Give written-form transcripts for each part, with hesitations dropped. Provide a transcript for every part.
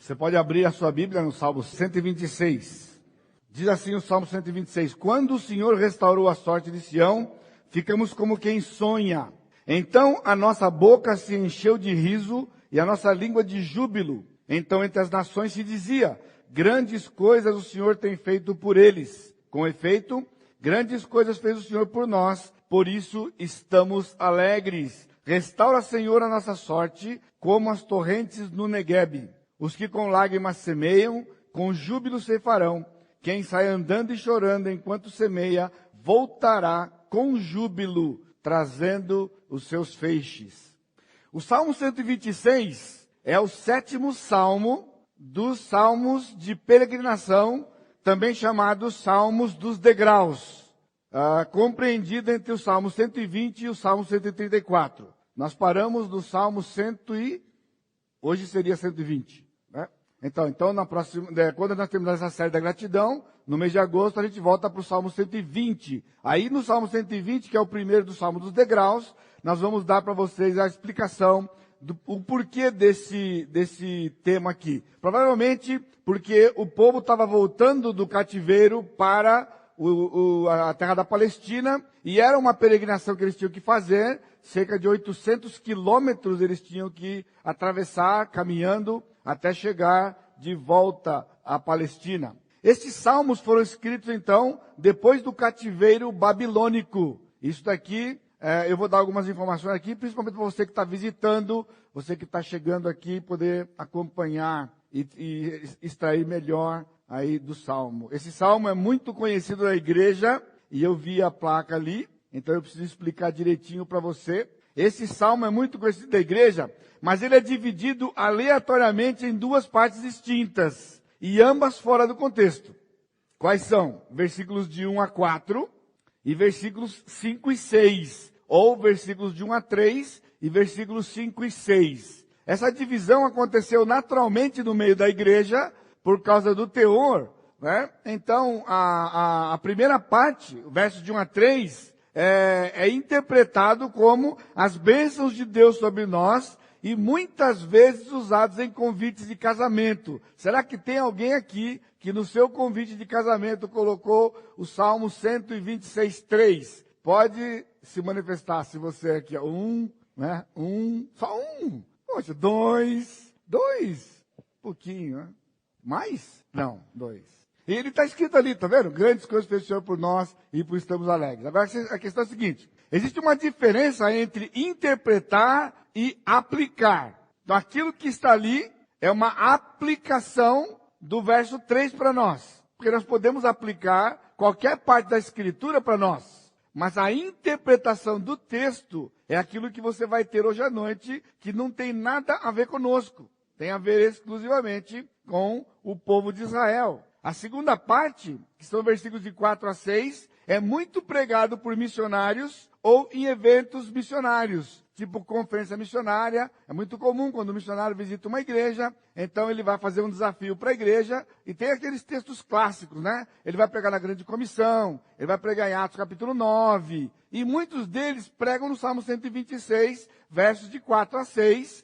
Você pode abrir a sua Bíblia no Salmo 126. Diz assim o Salmo 126. Quando o Senhor restaurou a sorte de Sião, ficamos como quem sonha. Então a nossa boca se encheu de riso e a nossa língua de júbilo. Então entre as nações se dizia, grandes coisas o Senhor tem feito por eles. Com efeito, grandes coisas fez o Senhor por nós, por isso estamos alegres. Restaura, Senhor, a nossa sorte, como as torrentes no Neguebe. Os que com lágrimas semeiam, com júbilo ceifarão. Quem sai andando e chorando enquanto semeia, voltará com júbilo, trazendo os seus feixes. O Salmo 126 é o 7º salmo dos salmos de peregrinação, também chamados salmos dos degraus, compreendido entre o Salmo 120 e o Salmo 134. Nós paramos no Salmo 100 e hoje seria 120. Né? Então na próxima, quando nós terminarmos essa série da gratidão, no mês de agosto a gente volta para o Salmo 120. Aí no Salmo 120, que é o primeiro do Salmo dos degraus, nós vamos dar para vocês a explicação o porquê desse tema aqui. Provavelmente porque o povo estava voltando do cativeiro para a terra da Palestina, e era uma peregrinação que eles tinham que fazer, cerca de 800 quilômetros eles tinham que atravessar, caminhando, até chegar de volta à Palestina. Estes salmos foram escritos, então, depois do cativeiro babilônico. Isso daqui, eu vou dar algumas informações aqui, principalmente para você que está visitando, você que está chegando aqui, poder acompanhar e extrair melhor aí do salmo. Esse salmo é muito conhecido da igreja, e eu vi a placa ali, então eu preciso explicar direitinho para você. Esse salmo é muito conhecido da igreja, mas ele é dividido aleatoriamente em duas partes distintas, e ambas fora do contexto. Quais são? Versículos de 1 a 4 e versículos 5 e 6, ou versículos de 1 a 3 e versículos 5 e 6. Essa divisão aconteceu naturalmente no meio da igreja, por causa do teor, né? Então, a primeira parte, o verso de 1 a 3, é interpretado como as bênçãos de Deus sobre nós e muitas vezes usados em convites de casamento. Será que tem alguém aqui que no seu convite de casamento colocou o Salmo 126:3? Pode se manifestar se você é aqui, né? Só um. Poxa, dois, pouquinho, né? Mais? Não, 2. E ele está escrito ali, tá vendo? Grandes coisas fez o Senhor por nós e por estamos alegres. Agora a questão é a seguinte: existe uma diferença entre interpretar e aplicar. Então aquilo que está ali é uma aplicação do verso 3 para nós. Porque nós podemos aplicar qualquer parte da escritura para nós. Mas a interpretação do texto é aquilo que você vai ter hoje à noite, que não tem nada a ver conosco. Tem a ver exclusivamente com o povo de Israel. A segunda parte, que são versículos de 4 a 6, é muito pregado por missionários ou em eventos missionários, tipo conferência missionária. É muito comum quando o missionário visita uma igreja, então ele vai fazer um desafio para a igreja, e tem aqueles textos clássicos, né? Ele vai pregar na grande comissão, ele vai pregar em Atos capítulo 9, e muitos deles pregam no Salmo 126, versos de 4 a 6,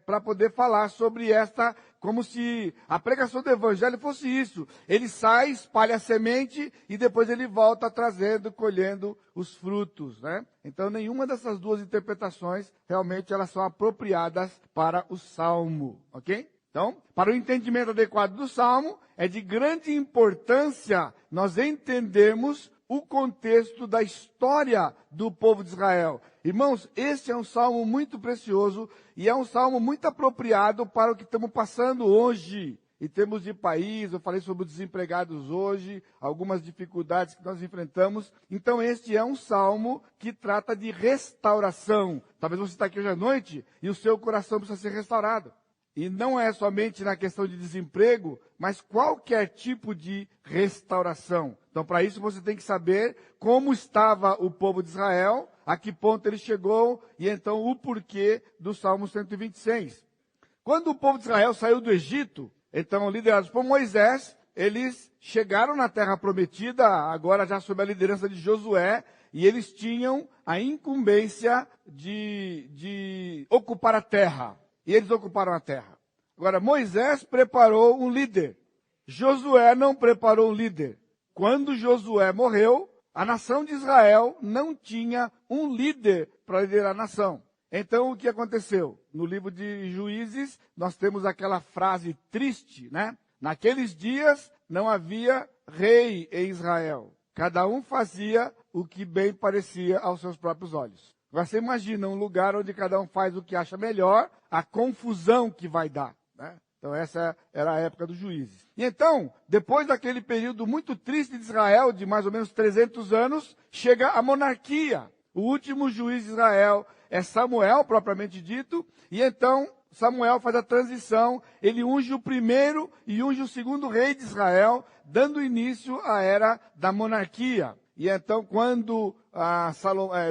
para poder falar sobre esta, como se a pregação do evangelho fosse isso. Ele sai, espalha a semente e depois ele volta trazendo, colhendo os frutos, né? Então nenhuma dessas duas interpretações realmente elas são apropriadas para o Salmo, ok? Então, para o entendimento adequado do Salmo, é de grande importância nós entendermos o contexto da história do povo de Israel. Irmãos, esse é um salmo muito precioso e é um salmo muito apropriado para o que estamos passando hoje. Em termos de país, eu falei sobre os desempregados hoje, algumas dificuldades que nós enfrentamos. Então este é um salmo que trata de restauração. Talvez você está aqui hoje à noite e o seu coração precisa ser restaurado. E não é somente na questão de desemprego, mas qualquer tipo de restauração. Então, para isso, você tem que saber como estava o povo de Israel, a que ponto ele chegou, e então o porquê do Salmo 126. Quando o povo de Israel saiu do Egito, então, liderados por Moisés, eles chegaram na terra prometida, agora já sob a liderança de Josué, e eles tinham a incumbência de ocupar a terra. E eles ocuparam a terra. Agora, Moisés preparou um líder. Josué não preparou um líder. Quando Josué morreu, a nação de Israel não tinha um líder para liderar a nação. Então, o que aconteceu? No livro de Juízes, nós temos aquela frase triste, né? Naqueles dias não havia rei em Israel. Cada um fazia o que bem parecia aos seus próprios olhos. Você imagina um lugar onde cada um faz o que acha melhor, a confusão que vai dar, né? Então essa era a época dos juízes. E então, depois daquele período muito triste de Israel, de mais ou menos 300 anos, chega a monarquia. O último juiz de Israel é Samuel, propriamente dito, e então Samuel faz a transição, ele unge o primeiro e unge o segundo rei de Israel, dando início à era da monarquia. E então, quando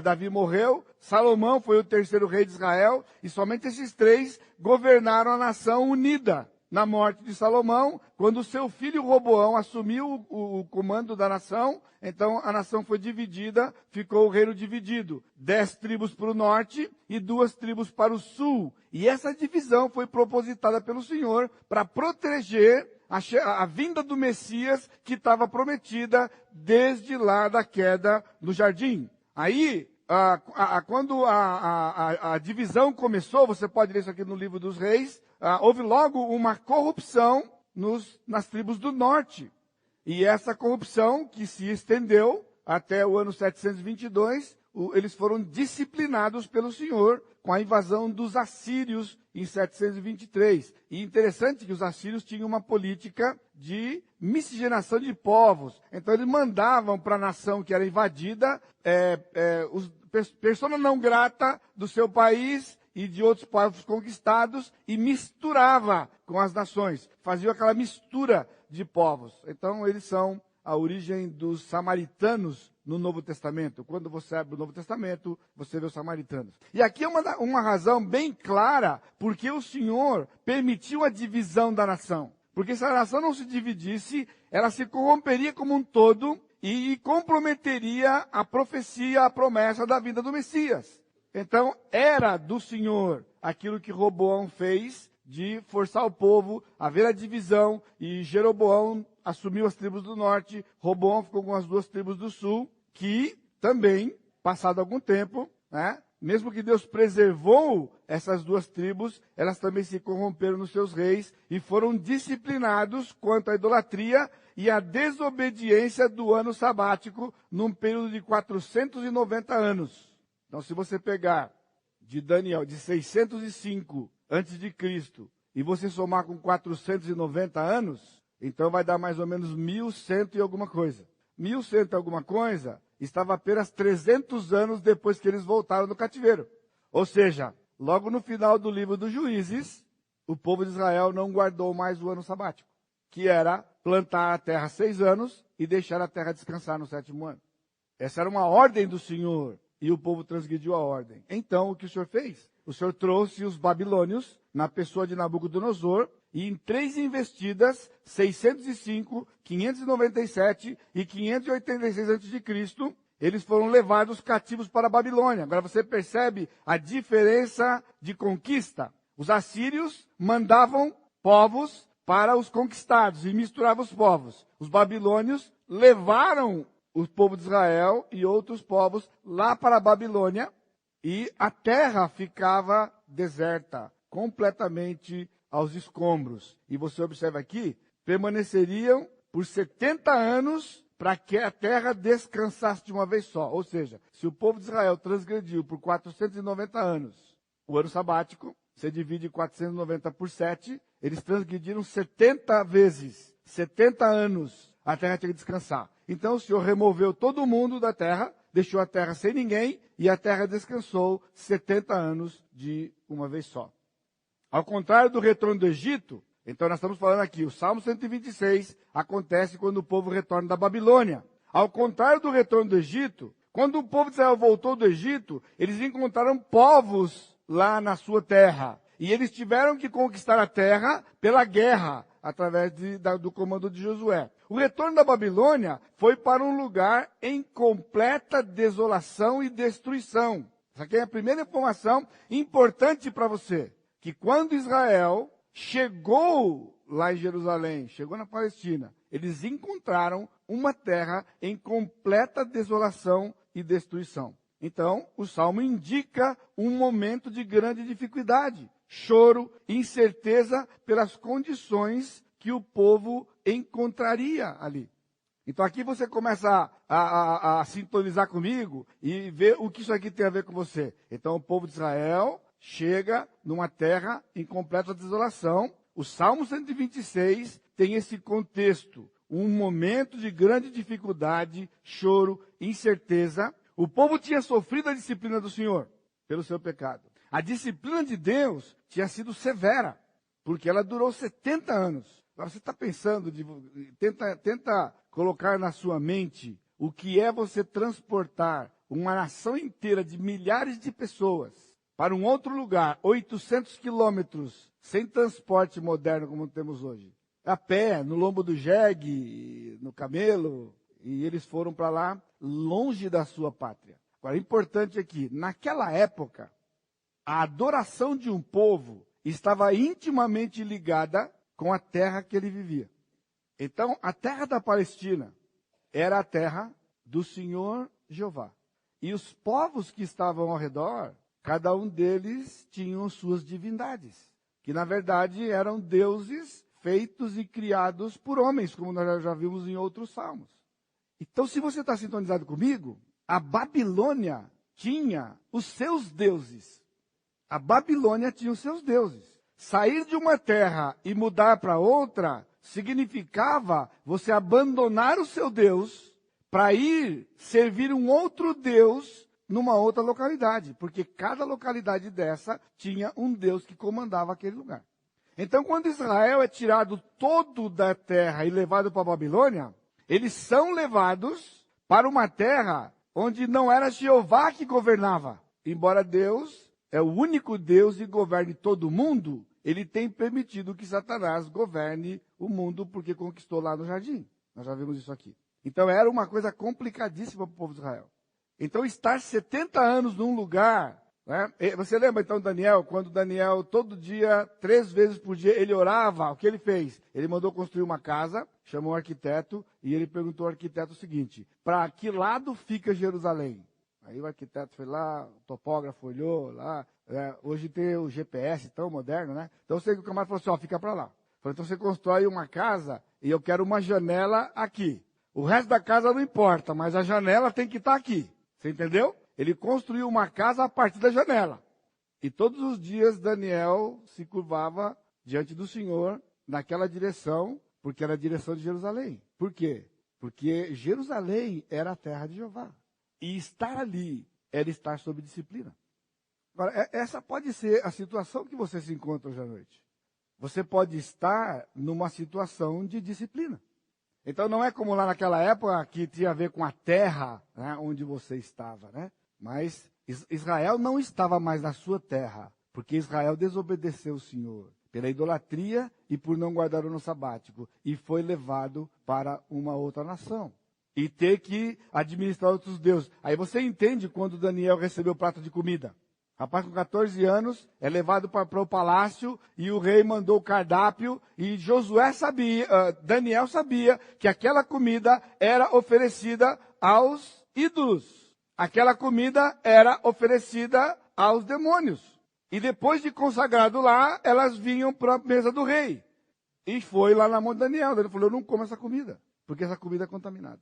Davi morreu, Salomão foi o terceiro rei de Israel, e somente esses três governaram a nação unida. Na morte de Salomão, quando seu filho Roboão assumiu o comando da nação, então a nação foi dividida, ficou o reino dividido. 10 tribos para o norte e 2 tribos para o sul. E essa divisão foi propositada pelo Senhor para proteger a vinda do Messias que estava prometida desde lá da queda no jardim. Aí, quando a divisão começou, você pode ler isso aqui no livro dos reis, houve logo uma corrupção nas tribos do norte. E essa corrupção que se estendeu até o ano 722, eles foram disciplinados pelo Senhor com a invasão dos assírios em 723. E interessante que os assírios tinham uma política de miscigenação de povos. Então eles mandavam para a nação que era invadida persona não grata do seu país e de outros povos conquistados e misturava com as nações. Fazia aquela mistura de povos. Então eles são a origem dos samaritanos no Novo Testamento. Quando você abre o Novo Testamento, você vê os samaritanos. E aqui é uma razão bem clara porque o Senhor permitiu a divisão da nação. Porque se a nação não se dividisse, ela se corromperia como um todo e comprometeria a profecia, a promessa da vinda do Messias. Então, era do Senhor aquilo que Roboão fez de forçar o povo a ver a divisão, e Jeroboão assumiu as tribos do norte, Roboão ficou com as 2 tribos do sul, que também, passado algum tempo, né, mesmo que Deus preservou essas 2 tribos, elas também se corromperam nos seus reis e foram disciplinados quanto à idolatria e à desobediência do ano sabático num período de 490 anos. Então, se você pegar de Daniel, de 605 antes de Cristo, e você somar com 490 anos, então vai dar mais ou menos 1100 e alguma coisa. 1100 e alguma coisa estava apenas 300 anos depois que eles voltaram do cativeiro. Ou seja, logo no final do livro dos Juízes, o povo de Israel não guardou mais o ano sabático, que era plantar a terra 6 anos e deixar a terra descansar no 7º ano. Essa era uma ordem do Senhor. E o povo transgrediu a ordem. Então, o que o Senhor fez? O Senhor trouxe os babilônios, na pessoa de Nabucodonosor, e em 3 investidas, 605, 597 e 586 a.C., eles foram levados cativos para a Babilônia. Agora você percebe a diferença de conquista. Os assírios mandavam povos para os conquistados e misturavam os povos. Os babilônios levaram o povo de Israel e outros povos lá para a Babilônia, e a terra ficava deserta, completamente aos escombros. E você observa aqui, permaneceriam por 70 anos para que a terra descansasse de uma vez só. Ou seja, se o povo de Israel transgrediu por 490 anos, o ano sabático, você divide 490 por 7, eles transgrediram 70 vezes, 70 anos, a terra tinha que descansar. Então o Senhor removeu todo mundo da terra, deixou a terra sem ninguém, e a terra descansou 70 anos de uma vez só. Ao contrário do retorno do Egito, então nós estamos falando aqui, o Salmo 126 acontece quando o povo retorna da Babilônia. Ao contrário do retorno do Egito, quando o povo de Israel voltou do Egito, eles encontraram povos lá na sua terra. E eles tiveram que conquistar a terra pela guerra, através do comando de Josué. O retorno da Babilônia foi para um lugar em completa desolação e destruição. Essa aqui é a primeira informação importante para você. Que quando Israel chegou lá em Jerusalém, chegou na Palestina, eles encontraram uma terra em completa desolação e destruição. Então, o Salmo indica um momento de grande dificuldade, choro, incerteza pelas condições que o povo encontraria ali. Então aqui você começa a sintonizar comigo e ver o que isso aqui tem a ver com você. Então o povo de Israel chega numa terra em completa desolação. O Salmo 126 tem esse contexto, um momento de grande dificuldade, choro, incerteza. O povo tinha sofrido a disciplina do Senhor pelo seu pecado. A disciplina de Deus tinha sido severa, porque ela durou 70 anos. Agora você está pensando, tenta colocar na sua mente o que é você transportar uma nação inteira de milhares de pessoas para um outro lugar, 800 quilômetros, sem transporte moderno como temos hoje. A pé, no lombo do jegue, no camelo, e eles foram para lá, longe da sua pátria. Agora, importante aqui, naquela época, a adoração de um povo estava intimamente ligada com a terra que ele vivia. Então, a terra da Palestina era a terra do Senhor Jeová. E os povos que estavam ao redor, cada um deles tinham suas divindades, que na verdade eram deuses feitos e criados por homens, como nós já vimos em outros salmos. Então, se você está sintonizado comigo, a Babilônia tinha os seus deuses. A Babilônia tinha os seus deuses. Sair de uma terra e mudar para outra significava você abandonar o seu Deus para ir servir um outro Deus numa outra localidade, porque cada localidade dessa tinha um Deus que comandava aquele lugar. Então, quando Israel é tirado todo da terra e levado para a Babilônia, eles são levados para uma terra onde não era Jeová que governava. Embora Deus é o único Deus e governe todo o mundo, ele tem permitido que Satanás governe o mundo porque conquistou lá no jardim. Nós já vimos isso aqui. Então era uma coisa complicadíssima para o povo de Israel. Então estar 70 anos num lugar, né? Você lembra então Daniel, quando Daniel todo dia, 3 vezes por dia, ele orava, o que ele fez? Ele mandou construir uma casa, chamou um arquiteto e ele perguntou ao arquiteto o seguinte: para que lado fica Jerusalém? Aí o arquiteto foi lá, o topógrafo olhou lá, hoje tem o GPS tão moderno, né? Então o camarada falou assim, fica para lá. Falei, então você constrói uma casa e eu quero uma janela aqui. O resto da casa não importa, mas a janela tem que estar aqui. Você entendeu? Ele construiu uma casa a partir da janela. E todos os dias Daniel se curvava diante do Senhor naquela direção, porque era a direção de Jerusalém. Por quê? Porque Jerusalém era a terra de Jeová. E estar ali era estar sob disciplina. Agora, essa pode ser a situação que você se encontra hoje à noite. Você pode estar numa situação de disciplina. Então não é como lá naquela época que tinha a ver com a terra, né, onde você estava, né? Mas Israel não estava mais na sua terra, porque Israel desobedeceu o Senhor pela idolatria e por não guardar o ano sabático, e foi levado para uma outra nação. E ter que administrar outros deuses. Aí você entende quando Daniel recebeu o prato de comida. Rapaz com 14 anos é levado para o palácio e o rei mandou o cardápio e Daniel sabia que aquela comida era oferecida aos ídolos. Aquela comida era oferecida aos demônios. E depois de consagrado lá, elas vinham para a mesa do rei. E foi lá na mão de Daniel. Ele falou, eu não como essa comida, porque essa comida é contaminada.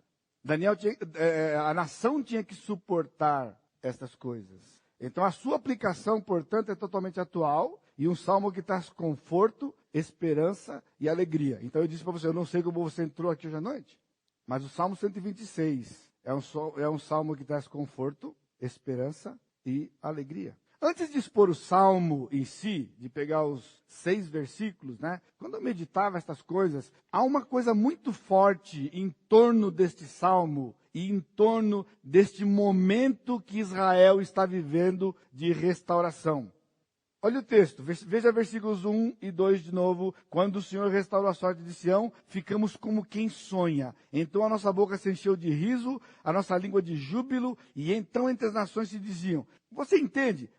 A nação tinha que suportar essas coisas. Então a sua aplicação, portanto, é totalmente atual e um salmo que traz conforto, esperança e alegria. Então eu disse para você, eu não sei como você entrou aqui hoje à noite, mas o Salmo 126 é um salmo que traz conforto, esperança e alegria. Antes de expor o salmo em si, de pegar os 6 versículos, né? Quando eu meditava estas coisas, há uma coisa muito forte em torno deste salmo e em torno deste momento que Israel está vivendo de restauração. Olha o texto, veja versículos 1 e 2 de novo. Quando o Senhor restaurou a sorte de Sião, ficamos como quem sonha. Então a nossa boca se encheu de riso, a nossa língua de júbilo, e então entre as nações se diziam. Você entende?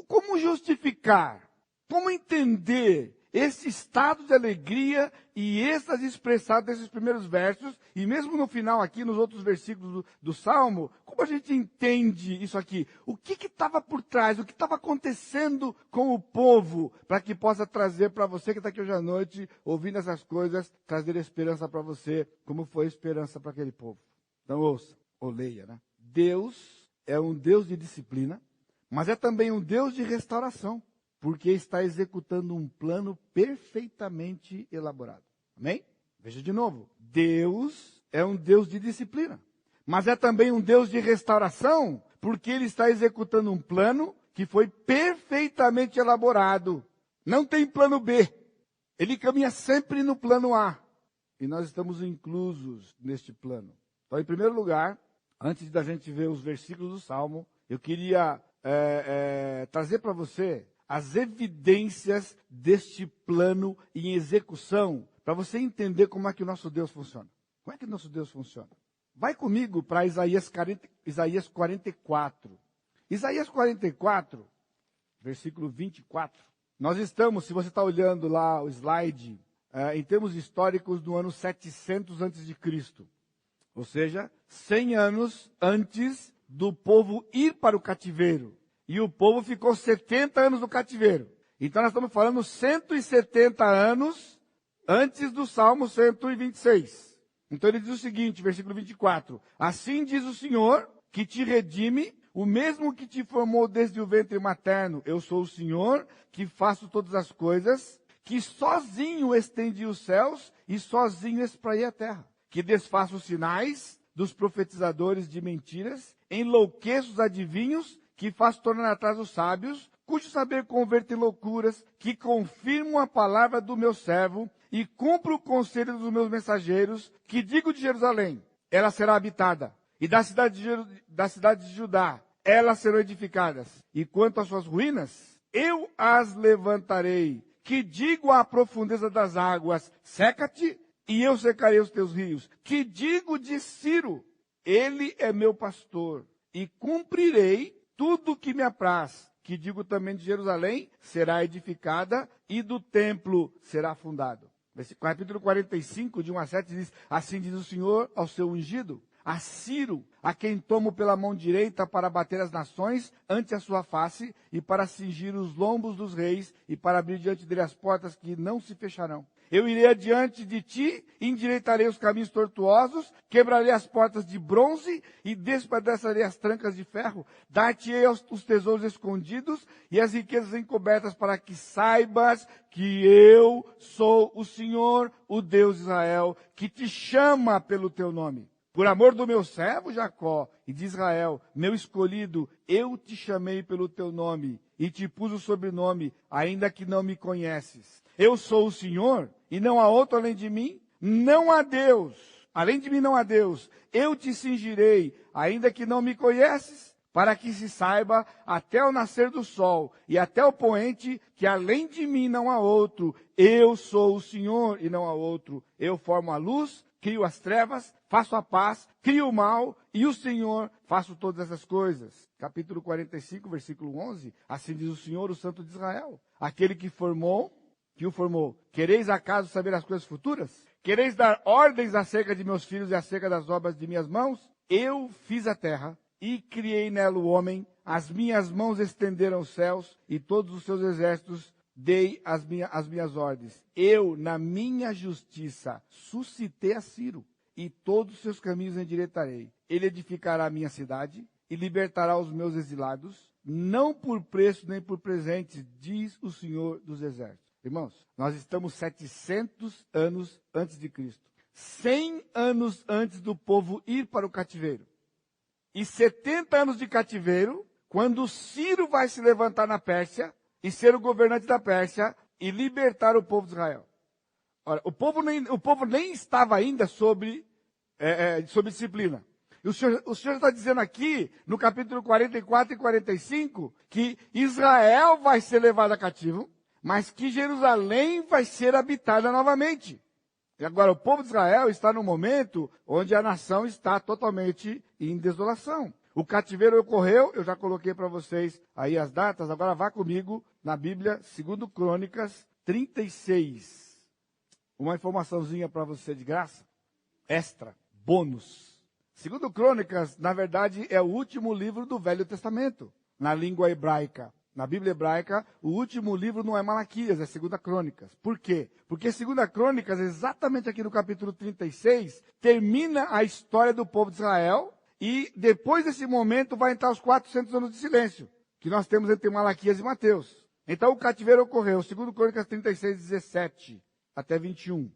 Como justificar? Como entender esse estado de alegria e êxtase expressado nesses primeiros versos, e mesmo no final aqui, nos outros versículos do Salmo, como a gente entende isso aqui? O que estava por trás? O que estava acontecendo com o povo, para que possa trazer para você que está aqui hoje à noite, ouvindo essas coisas, trazer esperança para você, como foi a esperança para aquele povo. Então ouça, ou leia, né? Deus é um Deus de disciplina, mas é também um Deus de restauração, porque está executando um plano perfeitamente elaborado. Amém? Veja de novo. Deus é um Deus de disciplina, mas é também um Deus de restauração, porque Ele está executando um plano que foi perfeitamente elaborado. Não tem plano B. Ele caminha sempre no plano A. E nós estamos inclusos neste plano. Então, em primeiro lugar, antes da gente ver os versículos do Salmo, eu queria trazer para você as evidências deste plano em execução, para você entender como é que o nosso Deus funciona. Como é que o nosso Deus funciona? Vai comigo para Isaías 44. Isaías 44, versículo 24. Nós estamos, se você está olhando lá o slide, em termos históricos, no ano 700 a.C., ou seja, 100 anos antes do povo ir para o cativeiro. E o povo ficou 70 anos no cativeiro. Então nós estamos falando 170 anos antes do Salmo 126. Então ele diz o seguinte, versículo 24. Assim diz o Senhor, que te redime, o mesmo que te formou desde o ventre materno. Eu sou o Senhor, que faço todas as coisas, que sozinho estendi os céus e sozinho espraiei a terra. Que desfaço os sinais dos profetizadores de mentiras, enlouqueço os adivinhos, que faço tornar atrás os sábios, cujo saber converte em loucuras, que confirmo a palavra do meu servo e cumpro o conselho dos meus mensageiros, que digo de Jerusalém, ela será habitada, e da cidade de Judá, elas serão edificadas. E quanto às suas ruínas, eu as levantarei, que digo à profundeza das águas, seca-te, e eu secarei os teus rios. Que digo de Ciro, ele é meu pastor, e cumprirei tudo que me apraz, que digo também de Jerusalém, será edificada, e do templo será fundado. Capítulo 45, de 1 a 7, diz, assim diz o Senhor ao seu ungido, a Ciro, a quem tomo pela mão direita para bater as nações ante a sua face, e para cingir os lombos dos reis, e para abrir diante dele as portas que não se fecharão. Eu irei adiante de ti, endireitarei os caminhos tortuosos, quebrarei as portas de bronze e despedaçarei as trancas de ferro. Dar-te-ei os tesouros escondidos e as riquezas encobertas, para que saibas que eu sou o Senhor, o Deus de Israel, que te chama pelo teu nome. Por amor do meu servo Jacó e de Israel, meu escolhido, eu te chamei pelo teu nome e te pus o sobrenome, ainda que não me conheces. Eu sou o Senhor e não há outro além de mim. Não há Deus. Além de mim não há Deus. Eu te cingirei, ainda que não me conheces, para que se saiba até o nascer do sol e até o poente que além de mim não há outro. Eu sou o Senhor e não há outro. Eu formo a luz, crio as trevas, faço a paz, crio o mal, e o Senhor faço todas essas coisas. Capítulo 45, versículo 11. Assim diz o Senhor, o Santo de Israel. Aquele que o formou. Quereis acaso saber as coisas futuras? Quereis dar ordens acerca de meus filhos e acerca das obras de minhas mãos? Eu fiz a terra e criei nela o homem. As minhas mãos estenderam os céus e todos os seus exércitos dei as minhas ordens. Eu, na minha justiça, suscitei a Ciro e todos os seus caminhos endireitarei. Ele edificará a minha cidade e libertará os meus exilados, não por preço nem por presentes, diz o Senhor dos exércitos. Irmãos, nós estamos 700 anos antes de Cristo. 100 anos antes do povo ir para o cativeiro. E 70 anos de cativeiro, quando Ciro vai se levantar na Pérsia e ser o governante da Pérsia e libertar o povo de Israel. Ora, o povo nem estava ainda sob disciplina. E o Senhor está dizendo aqui, no capítulo 44 e 45, que Israel vai ser levado a cativo, mas que Jerusalém vai ser habitada novamente. E agora, o povo de Israel está no momento onde a nação está totalmente em desolação. O cativeiro ocorreu, eu já coloquei para vocês aí as datas, agora vá comigo na Bíblia, segundo Crônicas, 36. Uma informaçãozinha para você de graça. Extra, bônus. Segundo Crônicas, na verdade, é o último livro do Velho Testamento, na língua hebraica. Na Bíblia hebraica, o último livro não é Malaquias, é Segunda Crônicas. Por quê? Porque Segunda Crônicas, exatamente aqui no capítulo 36, termina a história do povo de Israel, e depois desse momento vai entrar os 400 anos de silêncio, que nós temos entre Malaquias e Mateus. Então o cativeiro ocorreu, segundo Crônicas 36, 17 até 21.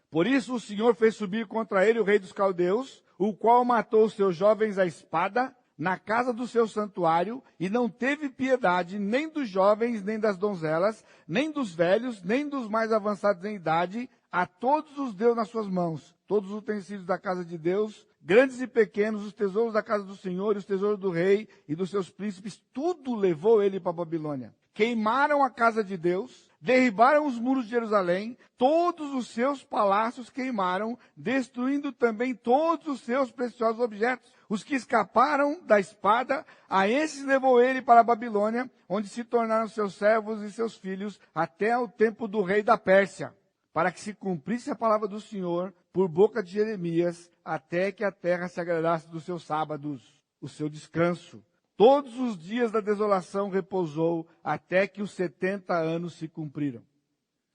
Por isso o Senhor fez subir contra ele o rei dos caldeus, o qual matou os seus jovens à espada, na casa do seu santuário, e não teve piedade nem dos jovens, nem das donzelas, nem dos velhos, nem dos mais avançados em idade, a todos os deu nas suas mãos, todos os utensílios da casa de Deus, grandes e pequenos, os tesouros da casa do Senhor, e os tesouros do rei e dos seus príncipes, tudo levou ele para a Babilônia. Queimaram a casa de Deus, derribaram os muros de Jerusalém, todos os seus palácios queimaram, destruindo também todos os seus preciosos objetos. Os que escaparam da espada, a esses levou ele para a Babilônia, onde se tornaram seus servos e seus filhos, até o tempo do rei da Pérsia, para que se cumprisse a palavra do Senhor por boca de Jeremias, até que a terra se agradasse dos seus sábados, o seu descanso. Todos os dias da desolação repousou, até que os 70 anos se cumpriram.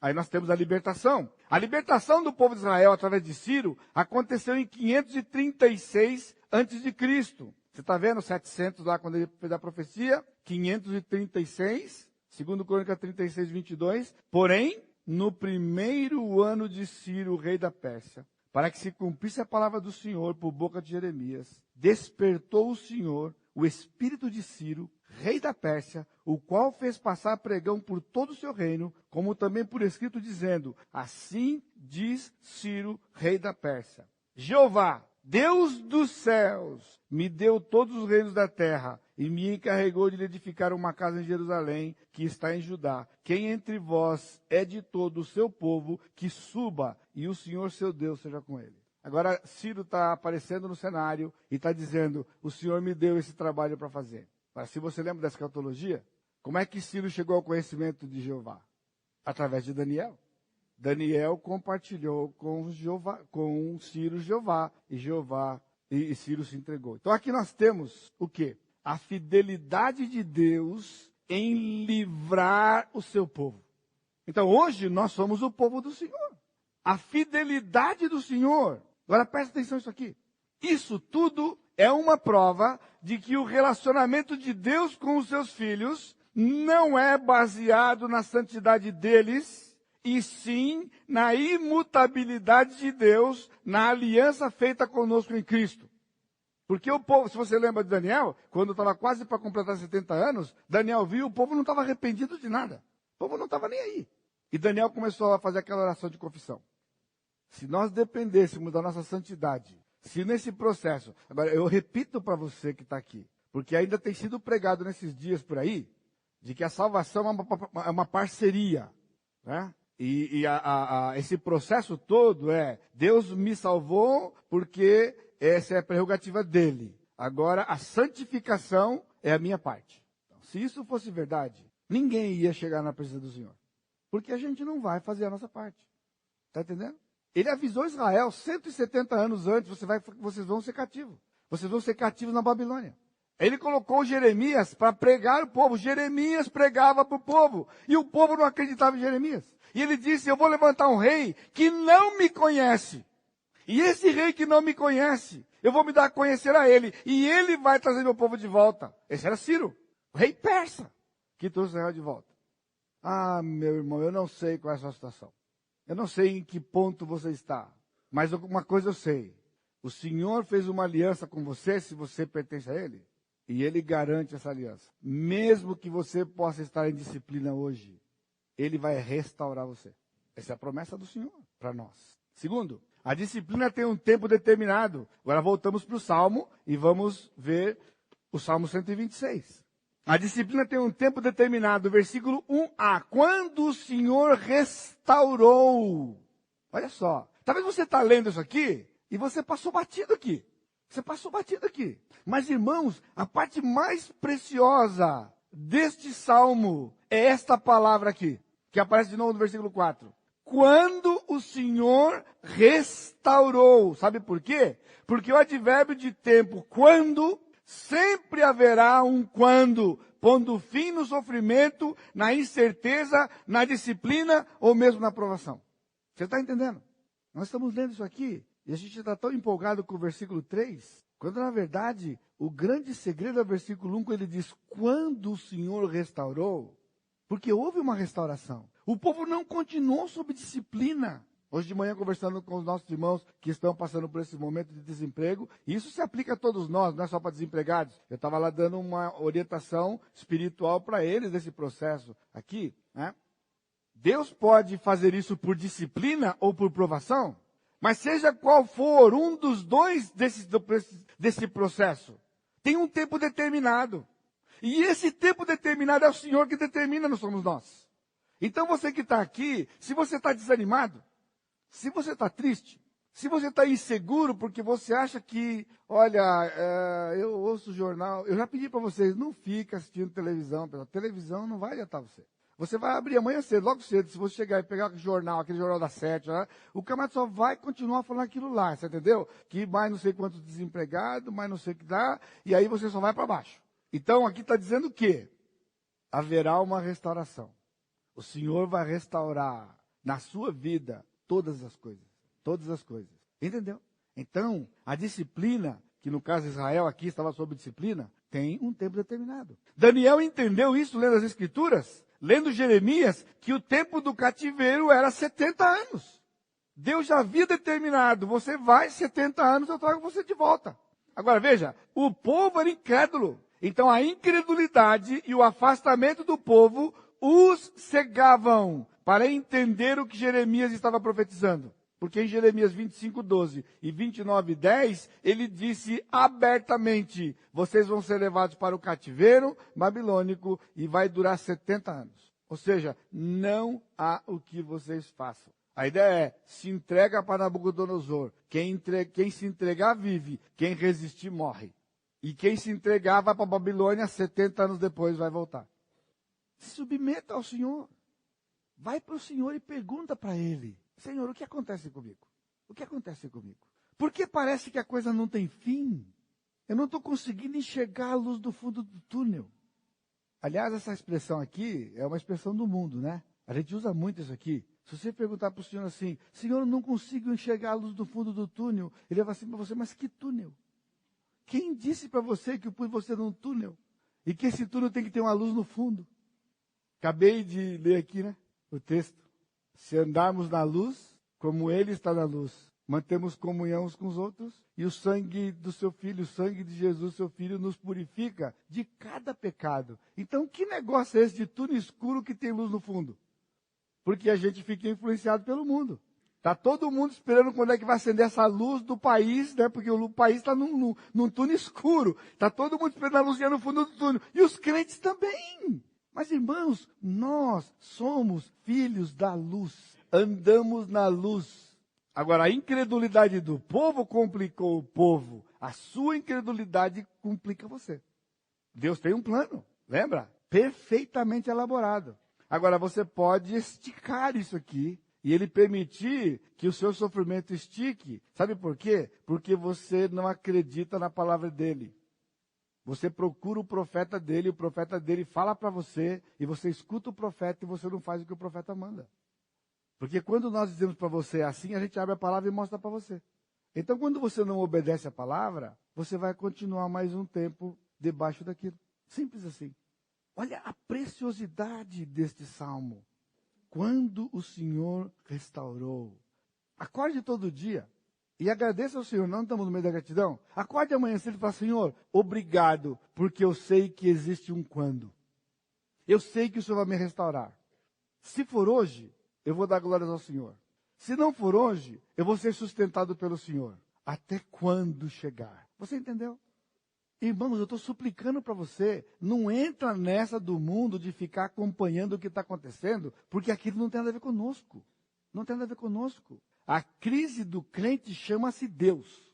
Aí nós temos a libertação. A libertação do povo de Israel através de Ciro aconteceu em 536 a.C. Você está vendo 700 lá quando ele fez a profecia? 536, segundo Crônica 36, 22. Porém, no primeiro ano de Ciro, rei da Pérsia, para que se cumprisse a palavra do Senhor por boca de Jeremias, despertou o Senhor o espírito de Ciro, rei da Pérsia, o qual fez passar pregão por todo o seu reino, como também por escrito, dizendo: assim diz Ciro, rei da Pérsia: Jeová, Deus dos céus, me deu todos os reinos da terra, e me encarregou de lhe edificar uma casa em Jerusalém, que está em Judá. Quem entre vós é de todo o seu povo, que suba, e o Senhor seu Deus seja com ele. Agora, Ciro está aparecendo no cenário e está dizendo: o Senhor me deu esse trabalho para fazer. Mas se você lembra da escatologia, como é que Ciro chegou ao conhecimento de Jeová? Através de Daniel. Daniel compartilhou com Ciro Jeová, e Ciro se entregou. Então aqui nós temos o quê? A fidelidade de Deus em livrar o seu povo. Então hoje nós somos o povo do Senhor. A fidelidade do Senhor. Agora presta atenção nisso aqui. Isso tudo é uma prova de que o relacionamento de Deus com os seus filhos não é baseado na santidade deles, e sim na imutabilidade de Deus, na aliança feita conosco em Cristo. Porque o povo, se você lembra de Daniel, quando estava quase para completar 70 anos, Daniel viu, o povo não estava arrependido de nada. O povo não estava nem aí. E Daniel começou a fazer aquela oração de confissão. Se nós dependêssemos da nossa santidade, se nesse processo... Agora, eu repito para você que está aqui, porque ainda tem sido pregado nesses dias por aí, de que a salvação é uma parceria, né? E esse processo todo Deus me salvou porque essa é a prerrogativa dele. Agora, a santificação é a minha parte. Então, se isso fosse verdade, ninguém ia chegar na presença do Senhor. Porque a gente não vai fazer a nossa parte. Está entendendo? Ele avisou Israel 170 anos antes: vocês vão ser cativos. Vocês vão ser cativos na Babilônia. Ele colocou Jeremias para pregar o povo. Jeremias pregava para o povo. E o povo não acreditava em Jeremias. E ele disse: eu vou levantar um rei que não me conhece. E esse rei que não me conhece, eu vou me dar a conhecer a ele. E ele vai trazer meu povo de volta. Esse era Ciro, o rei persa, que trouxe Israel de volta. Ah, meu irmão, eu não sei qual é a sua situação. Eu não sei em que ponto você está. Mas uma coisa eu sei. O Senhor fez uma aliança com você, se você pertence a Ele. E Ele garante essa aliança. Mesmo que você possa estar em disciplina hoje, Ele vai restaurar você. Essa é a promessa do Senhor para nós. Segundo, a disciplina tem um tempo determinado. Agora voltamos para o Salmo e vamos ver o Salmo 126. A disciplina tem um tempo determinado, versículo 1a. Quando o Senhor restaurou. Olha só. Talvez você está lendo isso aqui e você passou batido aqui. Você passou batido aqui. Mas, irmãos, a parte mais preciosa deste salmo é esta palavra aqui. que aparece de novo no versículo 4. Quando o Senhor restaurou. Sabe por quê? Porque o advérbio de tempo, quando, sempre haverá um quando, pondo fim no sofrimento, na incerteza, na disciplina ou mesmo na provação. Você está entendendo? Nós estamos lendo isso aqui e a gente está tão empolgado com o versículo 3, quando na verdade o grande segredo é o versículo 1, quando ele diz, quando o Senhor restaurou, porque houve uma restauração. O povo não continuou sob disciplina. Hoje de manhã, conversando com os nossos irmãos que estão passando por esse momento de desemprego, e isso se aplica a todos nós, não é só para desempregados. Eu estava lá dando uma orientação espiritual para eles nesse processo aqui, né? Deus pode fazer isso por disciplina ou por provação, mas seja qual for um dos dois desse processo, tem um tempo determinado. E esse tempo determinado é o Senhor que determina, não somos nós. Então você que está aqui, se você está desanimado, se você está triste, se você está inseguro porque você acha que, olha, eu ouço jornal, eu já pedi para vocês, não fica assistindo televisão, a televisão não vai adiantar você. Você vai abrir amanhã cedo, logo cedo, se você chegar e pegar o jornal, aquele jornal das 7, né, o camarada só vai continuar falando aquilo lá, você entendeu? Que mais não sei quantos desempregados, mais não sei o que dá, e aí você só vai para baixo. Então aqui está dizendo o quê? Haverá uma restauração. O Senhor vai restaurar na sua vida todas as coisas. Todas as coisas. Entendeu? Então, a disciplina, que no caso de Israel aqui estava sob disciplina, tem um tempo determinado. Daniel entendeu isso lendo as Escrituras, lendo Jeremias, que o tempo do cativeiro era 70 anos. Deus já havia determinado, você vai 70 anos, eu trago você de volta. Agora veja, o povo era incrédulo. Então a incredulidade e o afastamento do povo os cegavam para entender o que Jeremias estava profetizando. Porque em Jeremias 25:12 e 29:10, ele disse abertamente, vocês vão ser levados para o cativeiro babilônico e vai durar 70 anos. Ou seja, não há o que vocês façam. A ideia é, se entrega para Nabucodonosor. Quem se entregar vive, quem resistir morre. E quem se entregar vai para a Babilônia, 70 anos depois vai voltar. Se submeta ao Senhor. Vai para o Senhor e pergunta para Ele. Senhor, o que acontece comigo? O que acontece comigo? Porque parece que a coisa não tem fim. Eu não estou conseguindo enxergar a luz do fundo do túnel. Aliás, essa expressão aqui é uma expressão do mundo, né? A gente usa muito isso aqui. Se você perguntar para o Senhor assim, Senhor, eu não consigo enxergar a luz do fundo do túnel. Ele vai assim para você, mas que túnel? Quem disse para você que eu pus você num túnel? E que esse túnel tem que ter uma luz no fundo? Acabei de ler aqui, né? O texto. Se andarmos na luz, como Ele está na luz, mantemos comunhão uns com os outros, e o sangue do seu Filho, o sangue de Jesus, seu Filho, nos purifica de cada pecado. Então, que negócio é esse de túnel escuro que tem luz no fundo? Porque a gente fica influenciado pelo mundo. Está todo mundo esperando quando é que vai acender essa luz do país, né? Porque o país está num túnel escuro. Está todo mundo esperando a luzinha no fundo do túnel. E os crentes também. Mas, irmãos, nós somos filhos da luz. Andamos na luz. Agora, a incredulidade do povo complicou o povo. A sua incredulidade complica você. Deus tem um plano, lembra? Perfeitamente elaborado. Agora, você pode esticar isso aqui. E Ele permitir que o seu sofrimento estique. Sabe por quê? Porque você não acredita na palavra dEle. Você procura o profeta dele fala para você, e você escuta o profeta e você não faz o que o profeta manda. Porque quando nós dizemos para você assim, a gente abre a palavra e mostra para você. Então, quando você não obedece a palavra, você vai continuar mais um tempo debaixo daquilo. Simples assim. Olha a preciosidade deste salmo. Quando o Senhor restaurou. Acorde todo dia e agradeça ao Senhor. Não estamos no meio da gratidão? Acorde amanhã cedo e fala, Senhor, obrigado, porque eu sei que existe um quando. Eu sei que o Senhor vai me restaurar. Se for hoje, eu vou dar glórias ao Senhor. Se não for hoje, eu vou ser sustentado pelo Senhor. Até quando chegar? Você entendeu? Irmãos, eu estou suplicando para você, não entra nessa do mundo de ficar acompanhando o que está acontecendo, porque aquilo não tem nada a ver conosco. Não tem nada a ver conosco. A crise do crente chama-se Deus.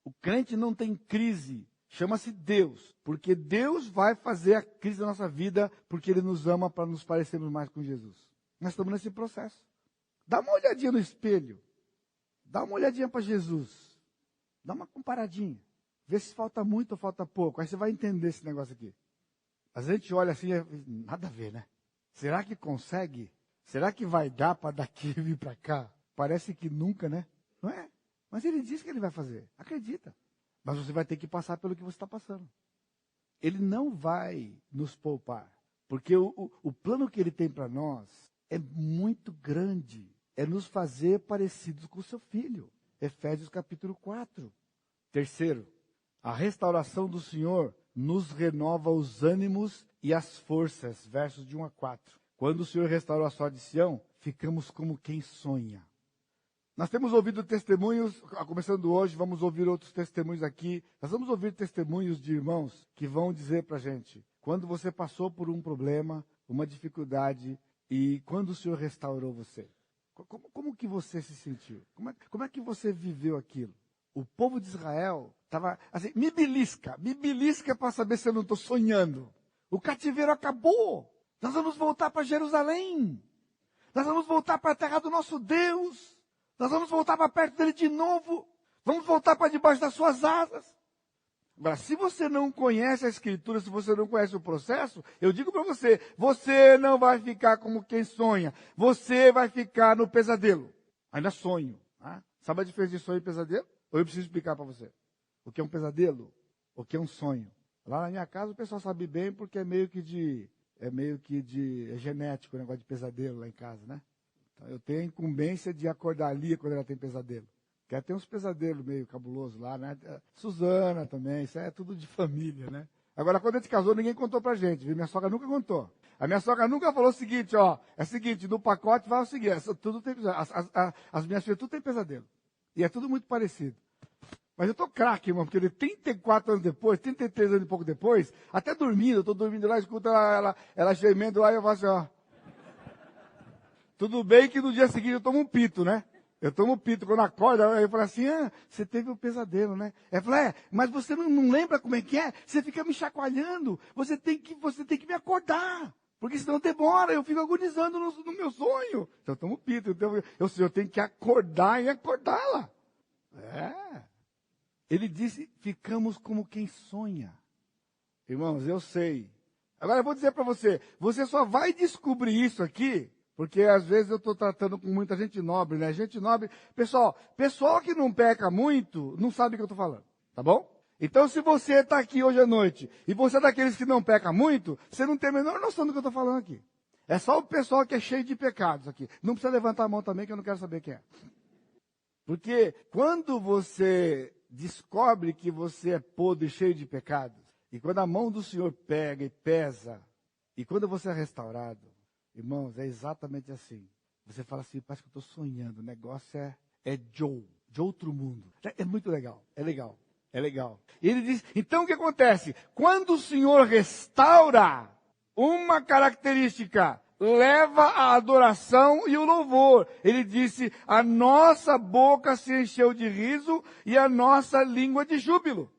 O crente não tem crise, chama-se Deus. Porque Deus vai fazer a crise da nossa vida, porque Ele nos ama para nos parecermos mais com Jesus. Nós estamos nesse processo. Dá uma olhadinha no espelho. Dá uma olhadinha para Jesus. Dá uma comparadinha. Vê se falta muito ou falta pouco. Aí você vai entender esse negócio aqui. Às vezes a gente olha assim, nada a ver, né? Será que consegue? Será que vai dar para daqui vir para cá? Parece que nunca, né? Não é? Mas ele disse que ele vai fazer. Acredita. Mas você vai ter que passar pelo que você está passando. Ele não vai nos poupar. Porque o plano que ele tem para nós é muito grande. É nos fazer parecidos com o seu filho. Efésios capítulo 4. Terceiro, a restauração do Senhor nos renova os ânimos e as forças. Versos de 1 a 4. Quando o Senhor restaurou a sorte de Sião, ficamos como quem sonha. Nós temos ouvido testemunhos, começando hoje, vamos ouvir outros testemunhos aqui. Nós vamos ouvir testemunhos de irmãos que vão dizer para a gente, quando você passou por um problema, uma dificuldade, e quando o Senhor restaurou você. Como que você se sentiu? Como é que você viveu aquilo? O povo de Israel estava assim, me belisca para saber se eu não estou sonhando. O cativeiro acabou. Nós vamos voltar para Jerusalém. Nós vamos voltar para a terra do nosso Deus. Nós vamos voltar para perto dele de novo. Vamos voltar para debaixo das suas asas. Agora, se você não conhece a Escritura, se você não conhece o processo, eu digo para você, você não vai ficar como quem sonha. Você vai ficar no pesadelo. Ainda sonho. Tá? Sabe a diferença de sonho e pesadelo? Ou eu preciso explicar para você? O que é um pesadelo? O que é um sonho? Lá na minha casa o pessoal sabe bem porque é meio que genético o negócio de pesadelo lá em casa, né? Então, eu tenho a incumbência de acordar ali quando ela tem pesadelo. Porque ela tem uns pesadelos meio cabulosos lá, né? Suzana também, isso é tudo de família, né? Agora, quando a gente casou, ninguém contou pra gente, viu? Minha sogra nunca contou. A minha sogra nunca falou o seguinte, ó, é o seguinte, no pacote vai o seguinte, tudo tem pesadelo. As minhas filhas tudo tem pesadelo. E é tudo muito parecido. Mas eu tô craque, irmão, porque 34 anos depois, 33 anos e pouco depois, até dormindo, eu tô dormindo lá, escuto ela gemendo lá e eu falo assim, ó. Tudo bem que no dia seguinte eu tomo um pito, né? Eu tomo um pito quando acorda, eu falo assim, você teve um pesadelo, né? Ela fala, mas você não lembra como é que é? Você fica me chacoalhando, você tem que me acordar. Porque senão demora, eu fico agonizando no meu sonho. Então eu tomo pito, então eu tenho que acordar e acordá-la. Ele disse, ficamos como quem sonha. Irmãos, eu sei. Agora eu vou dizer para você, você só vai descobrir isso aqui, porque às vezes eu estou tratando com muita gente nobre, né? Gente nobre, pessoal que não peca muito, não sabe o que eu estou falando, tá bom? Então se você está aqui hoje à noite, e você é daqueles que não peca muito, você não tem a menor noção do que eu estou falando aqui. É só o pessoal que é cheio de pecados aqui. Não precisa levantar a mão também, que eu não quero saber quem é. Porque quando você descobre que você é podre, cheio de pecados, e quando a mão do Senhor pega e pesa, e quando você é restaurado, irmãos, é exatamente assim. Você fala assim, parece que eu estou sonhando, o negócio é de outro mundo. É muito legal, é legal. E ele diz, então o que acontece? Quando o Senhor restaura, uma característica leva a adoração e o louvor. Ele disse, a nossa boca se encheu de riso e a nossa língua de júbilo.